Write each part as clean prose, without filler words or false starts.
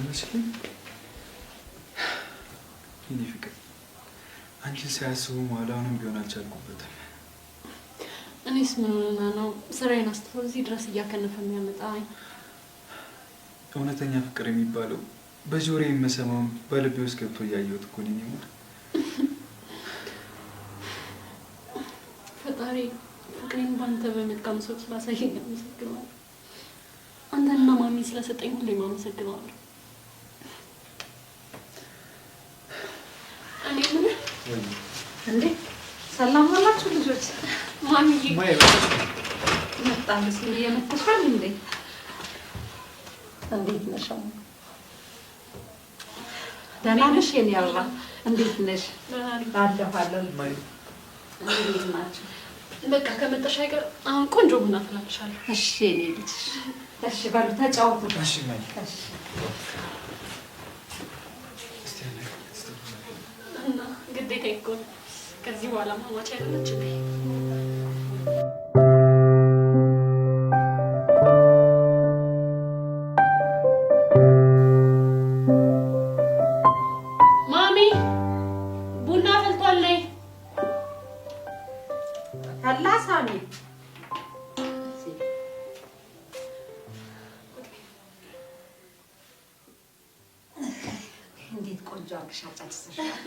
ደወልሽልኝ? የኔ ፍቅር አንቺን ሳያስቡ መዋል አሁንም ቢሆን አልቻልኩበትም። እኔስ ምን ሆነና ነው ስራዬን አስተው እዚህ ድረስ እያከነፈ የሚያመጣኝ? እውነተኛ ፍቅር የሚባለው በጆሮዬ የምሰማው በልቤ ውስጥ ገብቶ እያየሁት እኮ ነው የሚሞት። ፈጣሪ ፍቅሬን ባንተ በመልካም ሰው ስላሳየኝ አመሰግናለሁ። አንተና ማሚ ስለሰጠኝ ሁሉ አመሰግናለሁ። እኔ ምን እንዴ ሰላም ዋላችሁ ልጆች? ማሚዬ መጣልስ የመተሻል እንዴ? እንዴት ነሽ? ደህና ነሽ የኔ አበባ? እንዴት ነሽ? አለሁ እንዴት ናችሁ? በቃ ከመጣሽ አይቀር አሁን ቆንጆ ቡና አፈላልሻለሁ። እሺ የኔ ልጅ እሺ በሉ ተጫወቱ። እሺ ማይ እና ግዴታ እኮ ከዚህ በኋላ ማማች አይደለች እንዴ? ማሚ ቡና ፈልቷል ነይ። አላሳሚ እንዴት ቆንጆ አርግሻ ጨርሰሻል።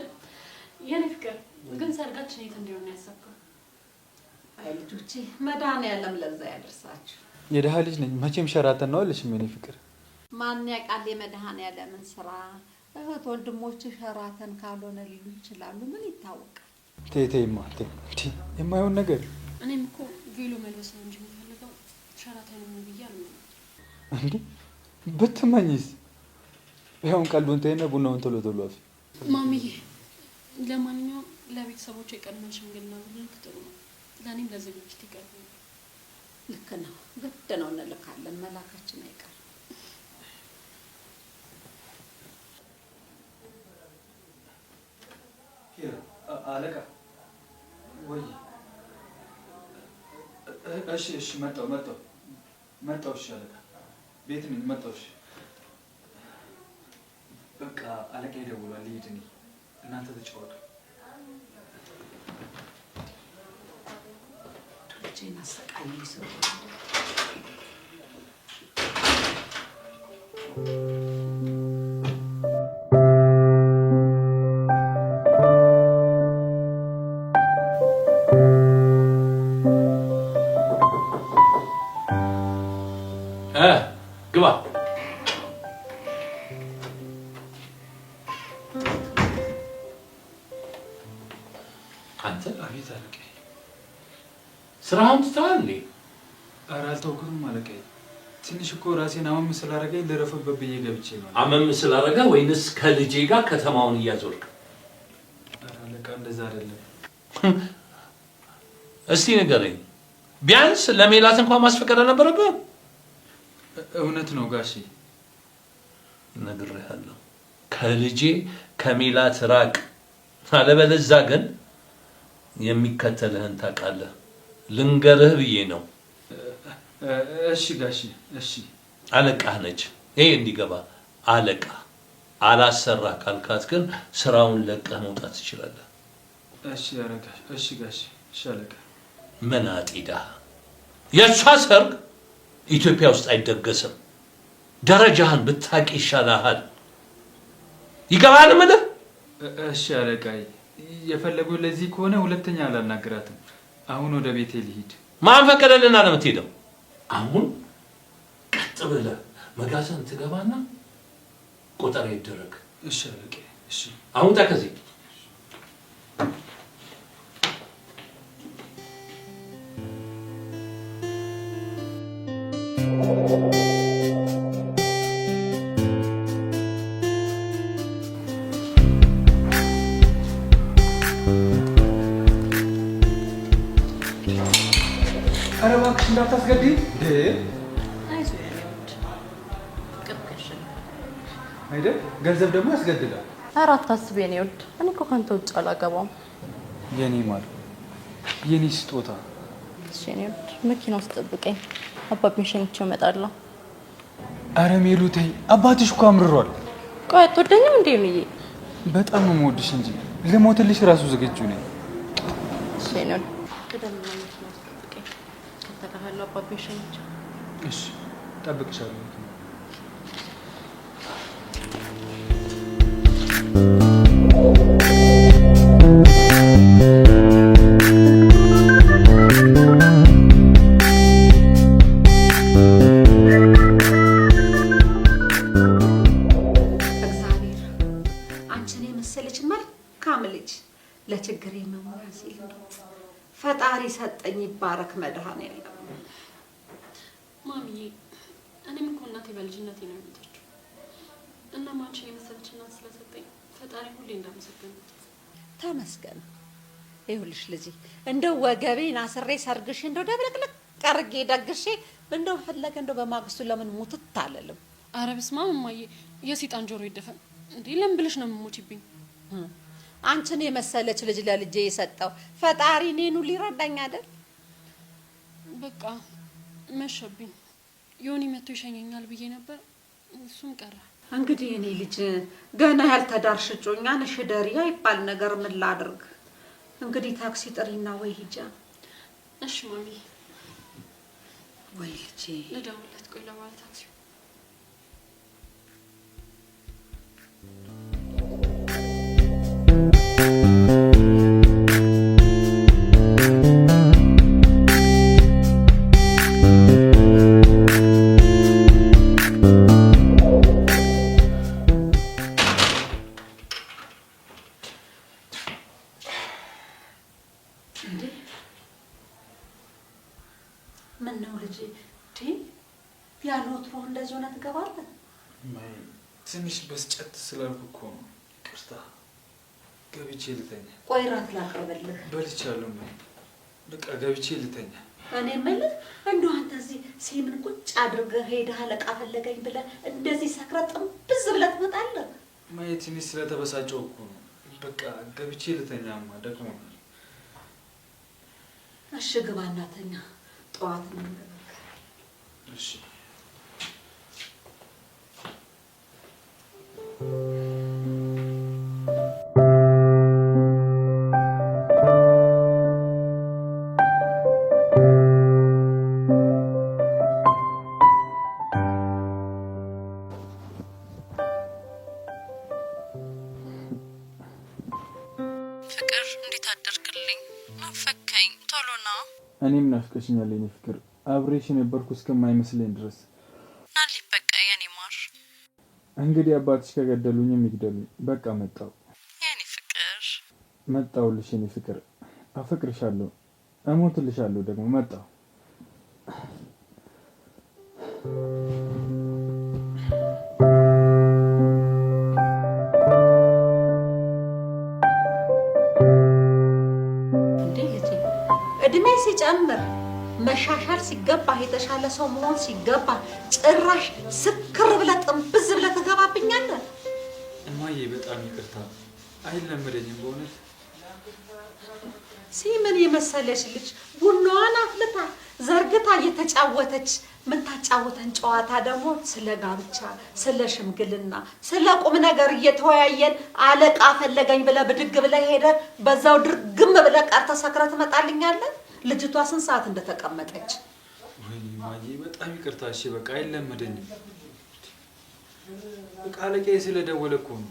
የኔ ፍቅር ግን ሰርጋችን የት እንዲሆን ያሰብከው? አይ ልጆቼ መድኃኒዓለም ለዛ ያደርሳችሁ። የደሃ ልጅ ነኝ መቼም ሸራተን ነው አለሽ የኔ ፍቅር። ማን ያውቃል የመድኃኒዓለምን ስራ? እህት ወንድሞች ሸራተን ካልሆነ ሊሉ ይችላሉ። ምን ይታወቃል? ተይማ የማይሆን ነገር። እኔም እኮ ቬሎ መልበስ ነው እንጂ የምፈልገው ሸራተን ነው ብዬ አልመኝ። እንዴ ብትመኝስ? ይሄውን ቀልዱን ተይና ቡናውን ቶሎ ቶሎ አፍ። ማሚዬ ለማንኛውም ለቤተሰቦች የቀድመን ሽምግልና ብንልክ ጥሩ ነው። ለእኔም ለዝግጅት ይቀርቡ። ልክ ነው፣ ግድ ነው እንልካለን። መላካችን አይቀርም። አለቃ ወይ እሺ መጣሁ እሺ አለቃ ቤት ነኝ መጣሁ እሺ በቃ አለቃ ይደውላል ልሂድ እኔ እናንተ ተጫወቱ ልጄን አሰቃይ ሰው ግባ አንተ አቤት አለቃ ስራውን ትተዋል እንዴ? ኧረ አልተውኩትም አለቃዬ ትንሽ እኮ ራሴን አመም ስላደረገኝ ልረፍበት ብዬ ገብቼ ነው አመም ስላደረገ ወይንስ ከልጄ ጋር ከተማውን እያዞርክ? ኧረ አለቃ እንደዛ አይደለም እስቲ ንገረኝ ቢያንስ ለሜላት እንኳን ማስፈቀድ አልነበረብህም? እውነት ነው ጋሼ ነግሬሃለሁ ከልጄ ከሜላት ራቅ አለበለዚያ ግን የሚከተልህን ታውቃለህ ልንገርህ ብዬ ነው እሺ ጋሼ እሺ አለቃህ ነች ይሄ እንዲገባ አለቃ አላሰራ ካልካት ግን ስራውን ለቀህ መውጣት ትችላለህ እሺ አለቃ እሺ ጋሼ እሺ አለቃ መናጢዳ የሷ ሰርግ ኢትዮጵያ ውስጥ አይደገስም ደረጃህን ብታቂ ይሻልሃል ይገባል ማለት እሺ አለቃዬ የፈለገው ለዚህ ከሆነ ሁለተኛ አላናግራትም አሁን ወደ ቤቴ ልሂድ ማን ፈቀደልና ለምትሄደው አሁን ቀጥ ብለህ መጋዘን ትገባና ቁጥር ይደረግ እሺ አለቃዬ እሺ አሁን ታከዚ ኧረ እባክሽ እንዳታስገድኝ አይደል ገንዘብ ደግሞ ያስገድዳል ኧረ አታስብ የኔ ውድ እኔ እኮ ካንተ ውጭ አላገባም የኔ ማር የኔ ስጦታ እሺ የኔ ውድ መኪና ውስጥ ጠብቀኝ አባቤን ሸኝቼው እመጣለሁ ኧረ ሜሉ ተይ አባትሽ እኮ አምርሯል ቆይ አትወደኝም እንዴ ነው? በጣም ነው የምወድሽ እንጂ ልሞትልሽ ራሱ ዝግጁ ነኝ። እሺ ነው ከደም ነው ከተካፈለው አባቢ ሸኝቻ። እሺ ጠብቅሻለሁ። ለችግሬ መሞያ ሲል ፈጣሪ ሰጠኝ ይባረክ መድኃኔዓለም። ማሚዬ እኔም እኮ እናቴ በልጅነቴ ነው የሞተችው እና ማንቺን የመሰለች እናት ስለሰጠኝ ፈጣሪ ሁሌ እንዳመሰግናለሁ። ተመስገን። ይኸውልሽ ልጄ እንደው ወገቤን አስሬ ሰርግሽ እንደው ደብለቅለቅ አድርጌ ደግሼ እንደው ፈለገ እንደው በማግስቱ ለምን ሙትት አለልም። ኧረ በስመ አብ እማዬ የሰይጣን ጆሮ ይደፈን እንዴ! ለምን ብለሽ ነው የምሞችብኝ? አንቺን የመሰለች ልጅ ለልጄ የሰጠው ፈጣሪ እኔኑ ሊረዳኝ አይደል? በቃ መሸብኝ። ዮኒ መጥቶ ይሸኘኛል ብዬ ነበር፣ እሱም ቀረ። እንግዲህ እኔ ልጅ ገና ያልተዳርሽ እጮኛ ነሽ ደሪያ ይባል ነገር ምን ላድርግ? እንግዲህ ታክሲ ጥሪና ወይ ሂጃ። እሺ ማሚ። ወይ ልጄ ልደውልለት። ቆይ ለማለት ታክሲ ትንሽ በስጨት ስላልኩ እኮ ነው። ይቅርታ። ገብቼ ልተኛ። ቆይ እራት ላቅርብልህ። በልቻለሁ። በቃ ገብቼ ልተኛ። እኔ የምልህ እንደው አንተ እዚህ ሲምን ቁጭ አድርገህ ሄደህ አለቃ ፈለገኝ ብለህ እንደዚህ ሰክረህ ጥንብዝ ብለህ ትመጣለህ? ማየት ትንሽ ስለተበሳጨው እኮ ነው። በቃ ገብቼ ልተኛማ ደክሞኛል። እሺ ግባ እና ተኛ። ጠዋት ነው እንደበቃ። እሺ ፍቅር እንዴት አደርክልኝ? ናፈከኝ። ቶሎ ና። እኔም ናፍቀሽኛል የኔ ፍቅር። አብሬሽ የነበርኩ እስከማይመስለኝ ድረስ ናሊ። በቃ የኔ ማር እንግዲህ አባትሽ ከገደሉኝም ይግደሉኝ። በቃ መጣሁ የኔ ፍቅር። መጣሁልሽ የኔ ፍቅር። አፈቅርሻለሁ፣ እሞትልሻለሁ ደግሞ መጣሁ። እድሜ ሲጨምር መሻሻል ሲገባ የተሻለ ሰው መሆን ሲገባ ጭራሽ ስክር ብለህ ጥንብዝ ብለህ ትገባብኛለህ። እማዬ በጣም ይቅርታ፣ አይለመደኝም በእውነት። ሲምን የመሰለች ልጅ ቡናዋን አፍልታ ዘርግታ እየተጫወተች የምታጫወተን ጨዋታ ደግሞ ስለ ጋብቻ፣ ስለ ሽምግልና፣ ስለ ቁም ነገር እየተወያየን አለቃ ፈለገኝ ብለህ ብድግ ብለህ ሄደህ በዛው ድርግም ብለህ ቀርተህ ሰክረህ ትመጣልኛለህ። ልጅቷ ስንት ሰዓት እንደተቀመጠች? ወይኔ እማዬ በጣም ይቅርታ። እሺ በቃ አይለመደኝም። በቃ አለቃዬ ስለደወለ እኮ ነው።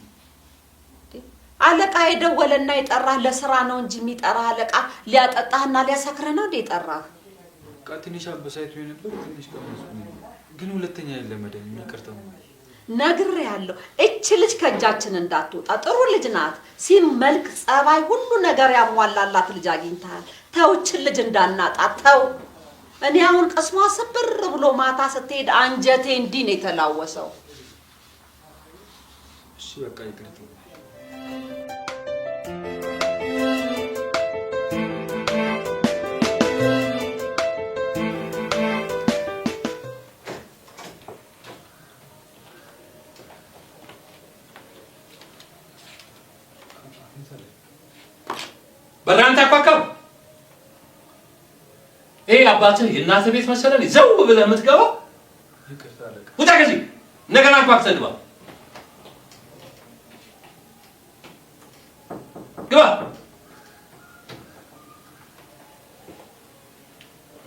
አለቃ የደወለና የጠራህ ለስራ ነው እንጂ የሚጠራህ አለቃ ሊያጠጣህና ሊያሰክርህ ነው እንዴ የጠራህ? በቃ ትንሽ አበሳጭቶኝ ነበር፣ ትንሽ ቀመስኩኝ። ግን ሁለተኛ አይለመደኝም። ይቅርታ ነግሬሃለሁ። እቺ ልጅ ከእጃችን እንዳትወጣ። ጥሩ ልጅ ናት። ሲም መልክ፣ ጸባይ፣ ሁሉ ነገር ያሟላላት ልጅ አግኝተሃል። ተው እቺን ልጅ እንዳናጣት ተው። እኔ አሁን ቅስሟ ስብር ብሎ ማታ ስትሄድ አንጀቴ እንዲህ ነው የተላወሰው። እሺ በቃ ይቅርታ። በራንታ አቋቋም አባትህ የእናትህ ቤት መሰለኝ ዘው ብለህ የምትገባው? ይቅርታ አለቃ። ውጣ ከዚህ እንደገና አቋቁተህ ግባ። ግባ።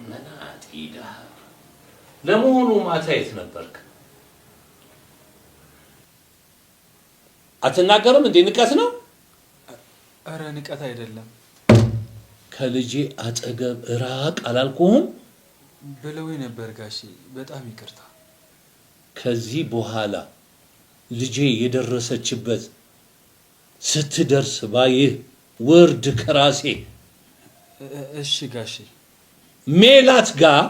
መናጢ ድሃ። ለመሆኑ ማታ የት ነበርክ? አትናገርም እንዴ? ንቀት ነው? ኧረ ንቀት አይደለም። ከልጄ አጠገብ ራቅ አላልኩህም? ብለውኝ ነበር ጋሼ፣ በጣም ይቅርታ። ከዚህ በኋላ ልጄ የደረሰችበት ስትደርስ ባይህ ውርድ ከራሴ። እሺ ጋሼ። ሜላት ጋር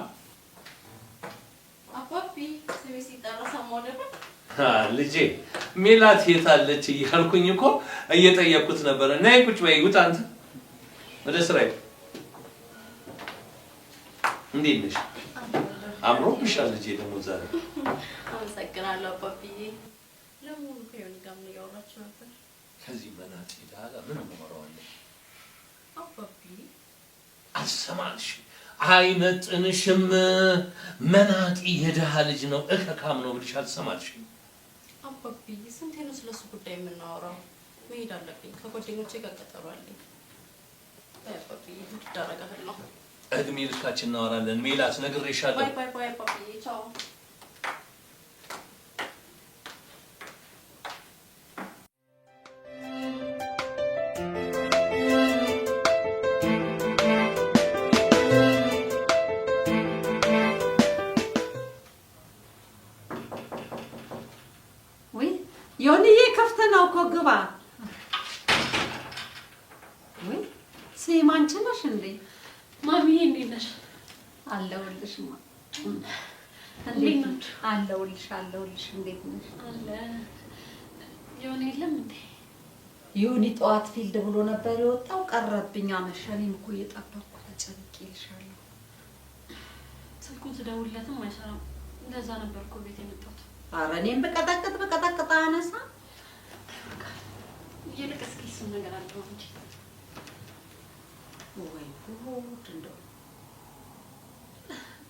አባቢ ስሜ ሲጠራ ሰማሁ ነበር። ልጄ ሜላት የታለች እያልኩኝ እኮ እየጠየቅኩት ነበር። ነይ ቁጭ በይ። ውጣ አንተ ወደ ስራዬ። እንዴት ነሽ? አምሮብሻል ልጄ። ደግሞ ዛሬ አመሰግናለሁ አባቢዬ። ለምን ከዮኒ ጋር ምን እያወራችሁ ነበር? ከዚህ መናጢ ድሃ ጋር ምን እናወራዋለን? አባቢ አልሰማልሽ፣ አይመጥንሽም። መናጢ የድሃ ልጅ ነው፣ እከካም ነው ብልሽ አልሰማልሽ። አባቢ ስንቴ ነው ስለሱ ጉዳይ የምናወራው? መሄድ አለብኝ። ከጓደኞቼ ጋር ቀጠሮ አለኝ። አባቢ ትዳረጋለሁ። እድሜ ልካችን እናወራለን። ሜላት ነግሬሻለሁ። ባይ ባይ ባይ አባቢ ቻው። ወይ ዮኒዬ ክፍት ነው እኮ ግባ። ወይ ስም አንቺ ነሽ እንዴ? ማሚዬ እንዴት ነሽ? አለሁልሽ ማ። እንዴት ነሽ? አለሁልሽ አለሁልሽ። እንዴት ነሽ? አለ ዮኒ የለም እንዴ? ዮኒ ጠዋት ፊልድ ብሎ ነበር የወጣው፣ ቀረብኝ አመሸ። እኔም እኮ እየጠበቅኩ ተጨንቄልሻለሁ። ስልኩን ስደውልለትም አይሰራም። እንደዛ ነበር እኮ ቤት የመጣሁት። ኧረ እኔም በቀጠቅጥ አነሳ። ይልቅ እስኪ እሱን ነገር አለው እንጂ ወይ ጉድ!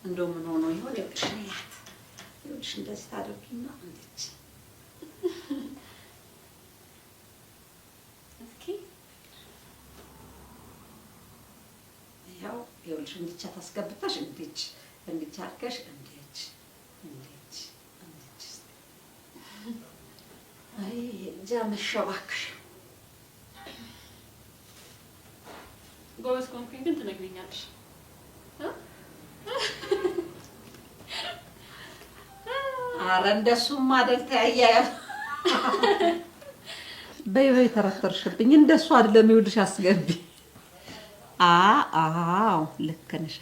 እንደው ምን ሆኖ ይሆን? ይኸውልሽ እንደዚህ ታደርጊና እንዴት እስኪ ያው ይኸውልሽ እንዲቻ ታስገብታሽ እንዴት አድርገሽ እንዴት አይ ጃመሽ እባክሽ። ጎበዝ ኮንኩኝ ግን ትነግሪኛለሽ። ኧረ እንደሱም አይደል ተያያ በይ ተረተርሽብኝ። እንደሱ አይደለም። ይኸውልሽ አስገቢ። አዎ ልክ ነሽ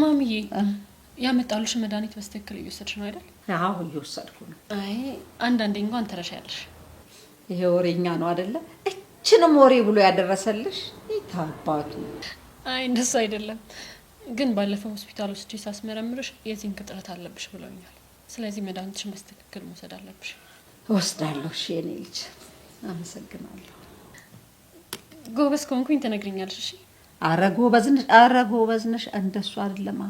ማሚዬ። ያመጣሉሽ መድኃኒት በስተክክል እየወሰድሽ ነው አይደል? አዎ እየወሰድኩ ነው። አይ አንዳንዴ እንኳን ትረሻያለሽ። ይሄ ወሬኛ ነው አይደለ? እችንም ወሬ ብሎ ያደረሰልሽ ይታባቱ። አይ እንደሱ አይደለም፣ ግን ባለፈው ሆስፒታል ውስጥ ሳስመረምርሽ የዚንክ እጥረት አለብሽ ብለውኛል። ስለዚህ መድኃኒትሽን በስተክክል መውሰድ አለብሽ። እወስዳለሁ። እሺ የኔ ልጅ አመሰግናለሁ። ጎበዝ ከሆንኩኝ ትነግሪኛለሽ። እሺ። ኧረ ጎበዝ ነሽ። እንደሱ አይደለም።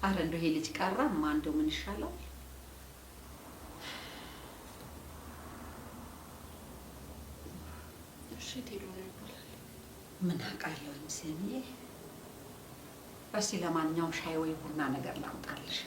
ኧረ እንደው ይሄ ልጅ ቀረማ እንደው ምን ይሻላል? እሺ ቴሎ ነው ይባላል። ምን አውቃለሁ ስሚዬ። እስኪ ለማንኛውም ሻይ ወይ ቡና ነገር ላምጣልሽ።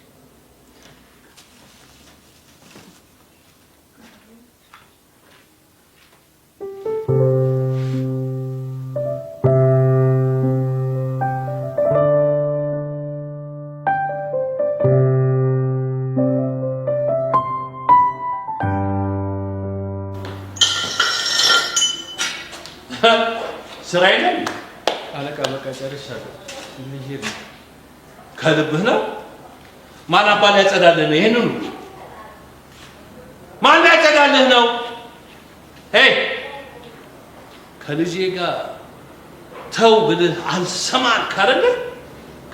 ስራ የለም አለቃ። በቃ ጨርሻለሁ። ልሄድ ነው። ከልብህ ነው? ማን አባል ያጸዳልህ ነው? ይሄንን ማን ያጸዳልህ ነው? ሄይ ከልጄ ጋር ተው ብልህ አልሰማን ካረለ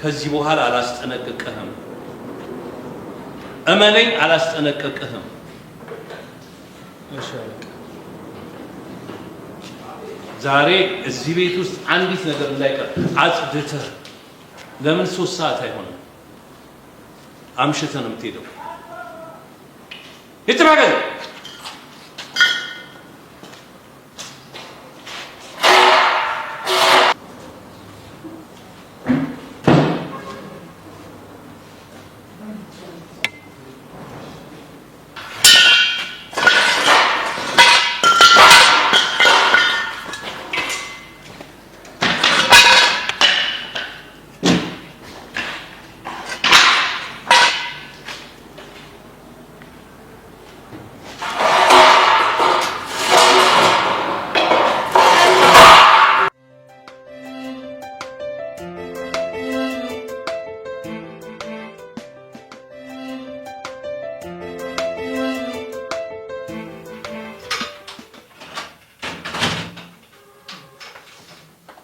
ከዚህ በኋላ አላስጠነቅቅህም። እመነኝ፣ አላስጠነቅቅህም። እሺ አለቃ። ዛሬ እዚህ ቤት ውስጥ አንዲት ነገር እንዳይቀር አጽድተህ። ለምን 3 ሰዓት አይሆንም? አምሽተህ ነው የምትሄደው። ይትራገል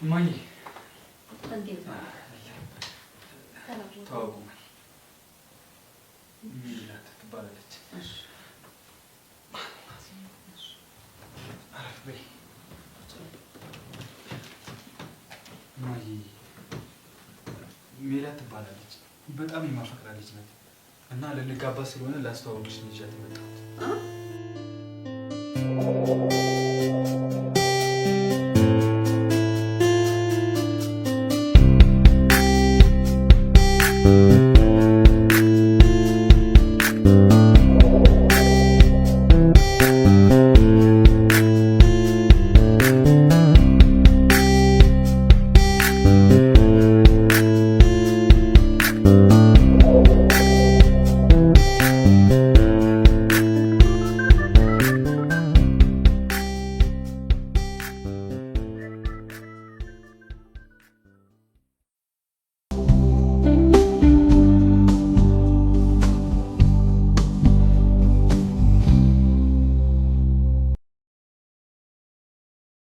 ማይ እንዴት ነው? ተዋውቁ። ሚላት ትባላለች። አረፍ በይ ማይ። ሚላት ትባላለች። በጣም የማፈቅራት ልጅ ናት እና ልንጋባ ስለሆነ ላስተዋውቅሽ ነው ይዣት የመጣሁት።